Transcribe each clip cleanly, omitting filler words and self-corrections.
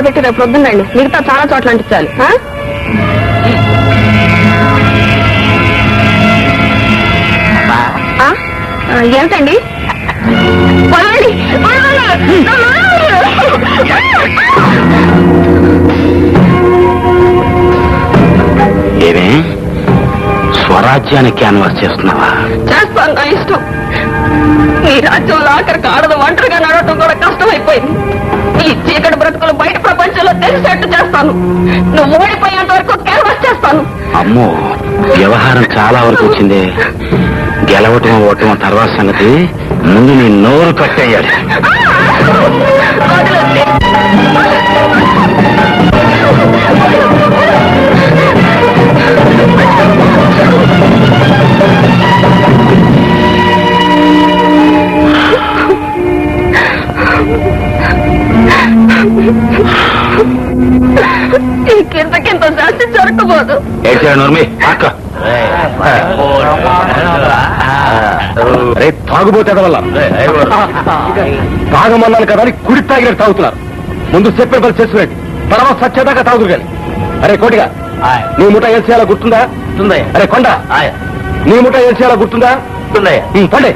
పెట్టి రేపు పొద్దున్నండి, మిగతా చాలా చోట్ల అంటించాలి. ఏమిటండి? ఏమే స్వరాజ్యాన్ని క్యాన్వాస్ చేస్తున్నావా? చేస్తాను, నా ఇష్టం. ఈ రాజ్యంలో ఆఖరికి ఆడదు ఒంటరిగా నడవటం కూడా కష్టమైపోయింది. ఈ చీకటి బ్రతుకులు బయట ప్రపంచంలో తెలిసేట్టు చేస్తాను. నువ్వు ఓడిపోయేంత వరకు క్యాన్వాస్ చేస్తాను. అమ్మో, వ్యవహారం చాలా వరకు వచ్చింది. గెలవటం ఓటం తర్వాత సంగతి, ముందు నీ నోరు కట్టేయాలి. ఇంకెంతకింత శాస్తి జరగబోదు. తాగుబోతే వల్ల తాగమన్నాను కదా అని కుడి తాగినట్టు తాగుతున్నారు. ముందు చెప్పే పని చేసుకునేది, తర్వాత సచ్చేదాకా తాగుదు కానీ. అరే కోటిగా, నీ ముఠ ఏం చేయాలో గుర్తుందా? అరే కొండ, నీ ముఠ ఏం చేయాలో గుర్తుందా? పండే.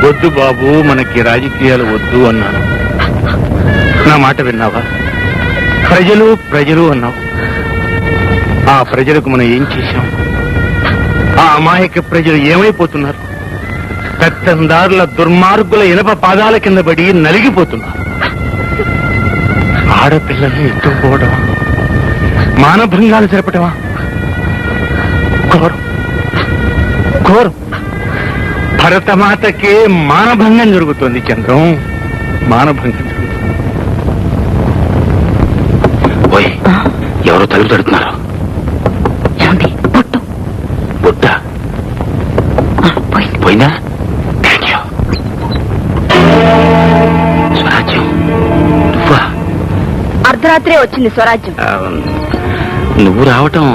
వద్దు బాబు, మనకి రాజకీయాలు వద్దు అన్నాను. నా మాట విన్నావా? ప్రజలు ప్రజలు అన్నావు. ఆ ప్రజలకు మనం ఏం చేశాం? ఆ అమాయక ప్రజలు ఏమైపోతున్నారు? పెత్తందారుల దుర్మార్గుల ఇనప పాదాల కింద పడి నలిగిపోతున్నారు. ఆడపిల్లల్ని ఎత్తుకుపోవడం, మానభంగాలు జరపటమా? ఘోరం ఘోరం. భరతమాతకే మానభంగం జరుగుతోంది చంద్రం, మానభంగం జరుగుతుంది. ఎవరో తలుపు తడుతున్నారు. బుట్ట పోయిందా? Thank you. స్వరాజ్యం నువ్వా? అర్ధరాత్రే వచ్చింది స్వరాజ్యం. నువ్వు రావటం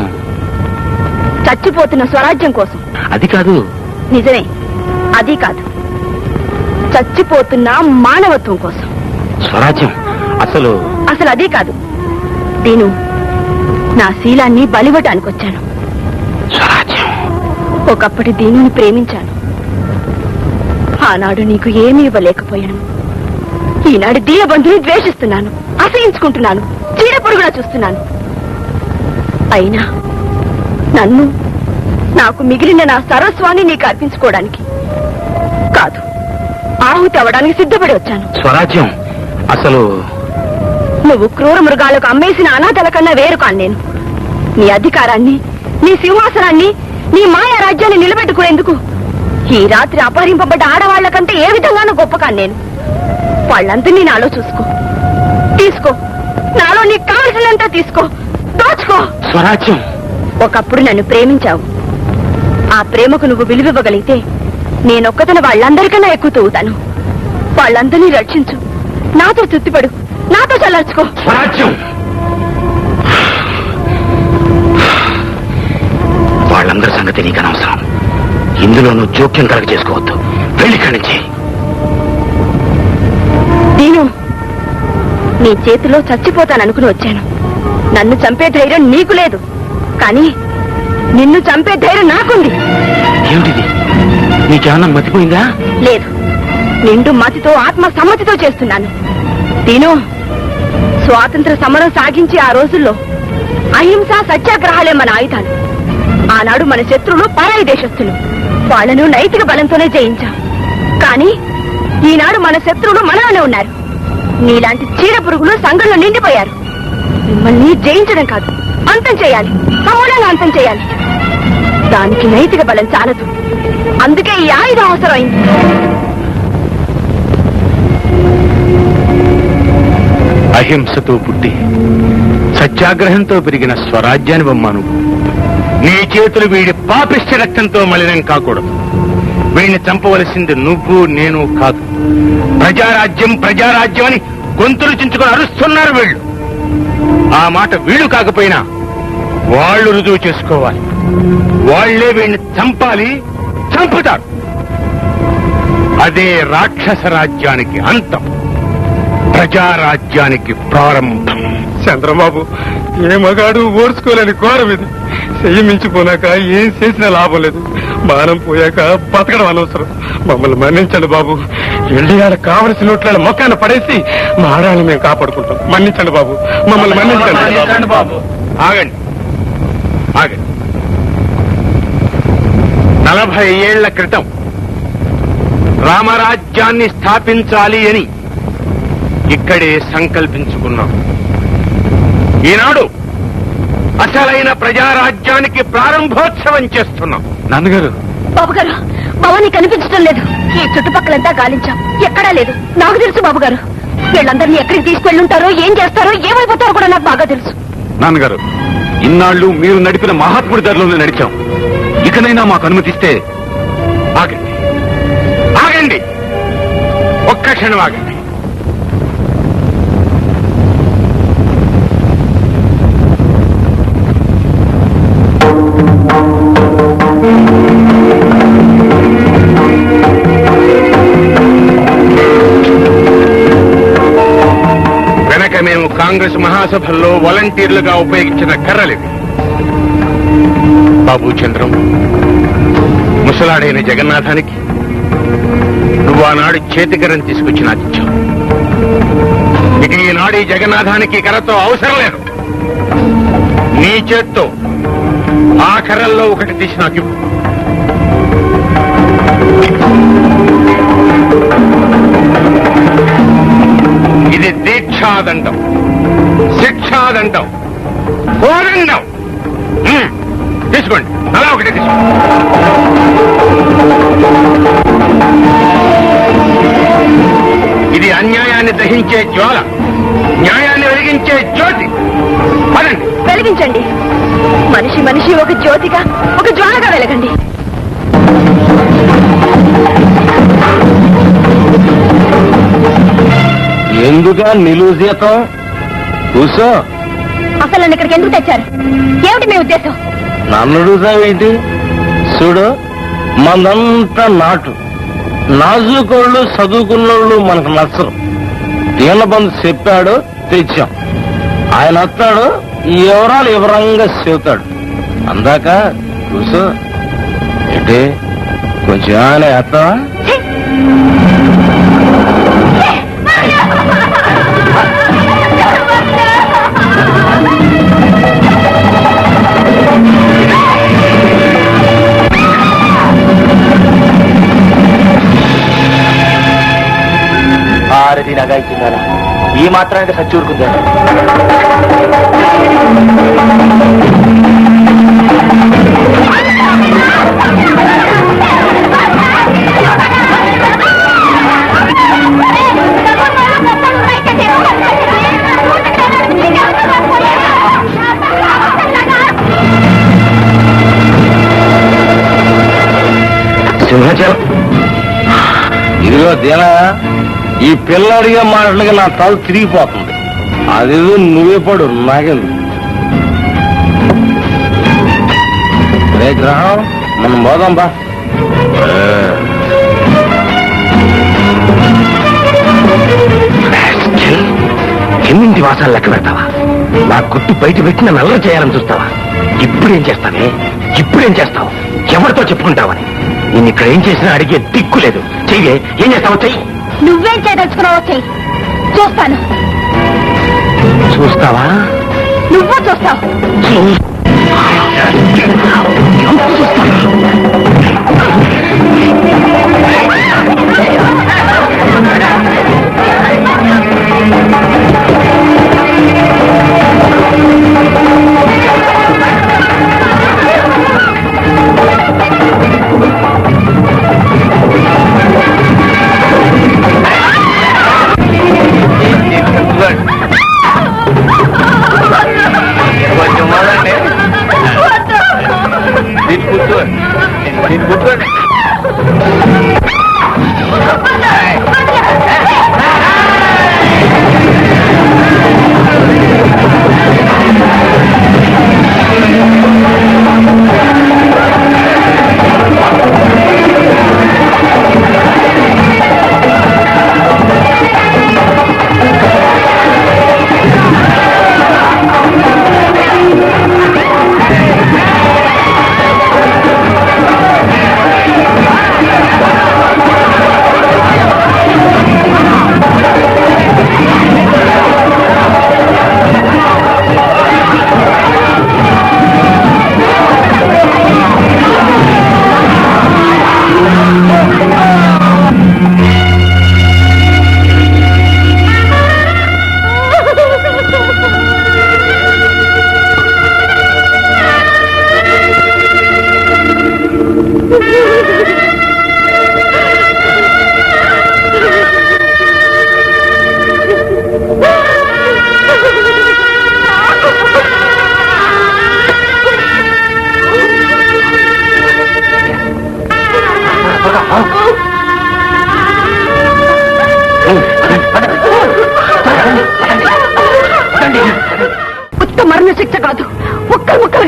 చచ్చిపోతున్న స్వరాజ్యం కోసం. అది కాదు. నిజమే, అది కాదు. చచ్చిపోతున్న మానవత్వం కోసం. స్వరాజ్యం అసలు అదే కాదు. నేను నా శీలాన్ని బలివ్వటానికి వచ్చాను. స్వరాజ్యం. ఒకప్పటి దీనిని ప్రేమించాను. ఆనాడు నీకు ఏమీ ఇవ్వలేకపోయాను. ఈనాడు దీనబంధుని ద్వేషిస్తున్నాను, అసహించుకుంటున్నాను, చీడపురుగులా చూస్తున్నాను. అయినా నన్ను, నాకు మిగిలిన నా సర్వస్వాన్ని నీకు అర్పించుకోవడానికి కాదు, ఆహుతి అవ్వడానికి సిద్ధపడి వచ్చాను. స్వరాజ్యం అసలు నువ్వు క్రూర మృగాలకు అమ్మేసిన అనాథల కన్నా వేరు కాను నేను. నీ అధికారాన్ని, నీ సింహాసనాన్ని, నీ మాయా రాజ్యాన్ని నిలబెట్టుకునేందుకు ఈ రాత్రి అపహరింపబడ్డ ఆడవాళ్లకంటే ఏ విధంగానూ గొప్ప కాను నేను. వాళ్ళందరినీ నాలో చూసుకో, తీసుకో. నాలో నీకు కావలసినంత తీసుకో, దోచుకో. స్వరాజ్యం. ఒకప్పుడు నన్ను ప్రేమించావు. ఆ ప్రేమకు నువ్వు విలువివ్వగలిగితే నేనొక్కతన వాళ్ళందరికన్నా ఎక్కువ తవ్వుతాను. వాళ్ళందరినీ రక్షించు, నాతో తృప్తిపడు, నాతో చల్లార్చుకో. స్వరాజ్యం. వాళ్ళందరి సంగతి నీకు అనవసరం. ఇందులో నువ్వు జోక్యం కలగ చేసుకోవద్దు. వెళ్ళి ఇక్కడి నుంచి. దీను, నీ చేతిలో చచ్చిపోతాననుకుని వచ్చాను. నన్ను చంపే ధైర్యం నీకు లేదు, కానీ నిన్ను చంపే ధైర్యం నాకుంది. ఏమిటిది? నీకేమన్నా మతిపోయిందా? లేదు, నిండు మతితో ఆత్మ సమ్మతితో చేస్తున్నాను. దీను, స్వాతంత్ర సమరం సాగించి ఆ రోజుల్లో అహింస సత్యాగ్రహాలే మన ఆయుధాలు. ఆనాడు మన శత్రువులు పరాయి దేశస్తులు. వాళ్ళను నైతిక బలంతోనే జయించాం. కానీ ఈనాడు మన శత్రువులు మనలోనే ఉన్నారు. నీలాంటి చీడ పురుగులు సంఘంలో నిండిపోయారు. మిమ్మల్ని జయించడం కాదు, అంతం చేయాలి, సమూలంగా అంతం చేయాలి. దానికి నైతిక బలం చాలదు, అందుకే ఈ ఆయుధం అవసరమైంది. అహింసతో పుట్టి సత్యాగ్రహంతో పెరిగిన స్వరాజ్యాన్ని బొమ్మాను. నీ చేతులు వీడి పాపిష్ట రక్తంతో మలినం కాకూడదు. వీడిని చంపవలసింది నువ్వు నేను కాదు. ప్రజారాజ్యం ప్రజారాజ్యం అని గొంతులు చించుకొని అరుస్తున్నారు వీళ్ళు. ఆ మాట వీళ్ళు కాకపోయినా వాళ్ళు రుజువు చేసుకోవాలి. వాళ్లే వీడిని చంపాలి, చంపుతారు. అదే రాక్షస రాజ్యానికి అంతం, ప్రజారాజ్యానికి ప్రారంభం. చంద్రబాబు, ఏ మగాడు ఓర్చుకోలేని ఘోరం ఇది. చెయ్యి మించిపోనాక ఏం చేసినా లాభం లేదు. మానం పోయాక బతకడం అనవసరం. మమ్మల్ని మన్నించండి బాబు. ఎల్లియాల కావలసిన నోట్ల మొక్కను పడేసి మా ఆడాలను మేము కాపాడుకుంటాం. మన్నించండి బాబు, మమ్మల్ని మన్నించండి బాబు. ఆగండి, ఆగండి. 40 ఏళ్ల క్రితం రామరాజ్యాన్ని స్థాపించాలి అని ఇక్కడే సంకల్పించుకున్నాం. ఈనాడు అసలైన ప్రజారాజ్యానికి ప్రారంభోత్సవం చేస్తున్నాం. నాన్నగారు, బాబు గారు, భవానీ కనిపించడం లేదు. ఈ చుట్టుపక్కలంతా గాలించాం, ఎక్కడా లేదు. నాకు తెలుసు బాబు గారు, వీళ్ళందరినీ ఎక్కడికి తీసుకెళ్ళుంటారో, ఏం చేస్తారో, ఏమైపోతారో కూడా నాకు బాగా తెలుసు. నాన్నగారు, ఇన్నాళ్ళు మీరు నడిపిన మహాత్ముడి దారిలోనే నడిచాం. ఇకనైనా మాకు అనుమతిస్తే. ఆగండి, ఆగండి, ఒక్క క్షణం ఆగండి. వెనక మేము కాంగ్రెస్ మహాసభల్లో వాలంటీర్లుగా ఉపయోగించిన కర్రలివి. బాబు చంద్రం, ముసలాడైన జగన్నాథానికి నువ్వు ఆనాడు చేతికర్రం తీసుకొచ్చి నాకు ఇచ్చావు. ఇక ఈనాడు ఈ జగన్నాథానికి కర్రతో అవసరం లేదు. నీ చేత్తో ఆ కర్రల్లో ఒకటి తీసి నాకు ఇవ్వు. ఇది దీక్షాదండం, శిక్షాదండం, కోదండం. తీసుకోండి, అలా ఒకటి తీసుకోండి. ఇది అన్యాయాన్ని దహించే జ్వాల, న్యాయాన్ని వెలిగించే జ్యోతి. పదండి, వెలిగించండి. మనిషి మనిషి ఒక జ్యోతిగా, ఒక జ్వాలగా వెలగండి. ఎందుగా నిలువు జీతం? కూసో. అసలు నన్ను ఇక్కడికి ఎందుకు తెచ్చారు? ఏమిటి మీ ఉద్దేశం? నన్ను అడుగుతావేంటి? చూడు, మందంతా నాటు. నాజుకోళ్ళు చదువుకున్నోళ్ళు మనకు నచ్చరు. దీనబంధు చెప్పాడు, తెచ్చాం. ఆయన వస్తాడు, ఈ వివరాలు వివరంగా చెబుతాడు. అందాక కూసో. ఏంటి కొంచెం ఆయన వేస్తావా? ఆరది నగా ఇచ్చిందా? ఈ మాత్రానికి సచ్చూరుకుందా? సింహాచలం, ఇదిగో దీనా, ఈ పిల్లడిగా మాటలుగా నా తల తిరిగిపోతుంది. అదేదో నువ్వే పడు, నాకెందుకు? రే గ్రహం, మనం పోదాం బా. ఎన్నింటి వాసాలు లెక్క పెడతావా? నా గుట్టు బయట పెట్టిన నల్ల చేయాలని చూస్తావా? ఇప్పుడేం చేస్తావే? ఇప్పుడేం చేస్తావు? ఎవరితో చెప్పుకుంటావని? నేను ఇక్కడ ఏం చేసినా అడిగే దిక్కు లేదు. చెయ్యే, ఏం చేస్తావు? చెయ్యి. నువ్వేం చేయదలుచుకున్నావో చెయ్యి, చూస్తాను. చూస్తావా? నువ్వు చూస్తావు. చూస్తావా?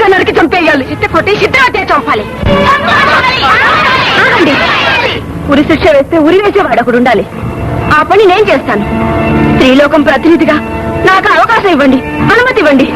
చిత్త నరికి చంపేయాలి. చిత్త కొట్టి చిత్త చంపాలి. ఆగండి. ఉరి శిక్ష వేస్తే ఉరి వేసేవాడు ఒకడు ఉండాలి. ఆ పని నేను చేస్తాను. స్త్రీలోకం ప్రతినిధిగా నాకు అవకాశం ఇవ్వండి, అనుమతి ఇవ్వండి.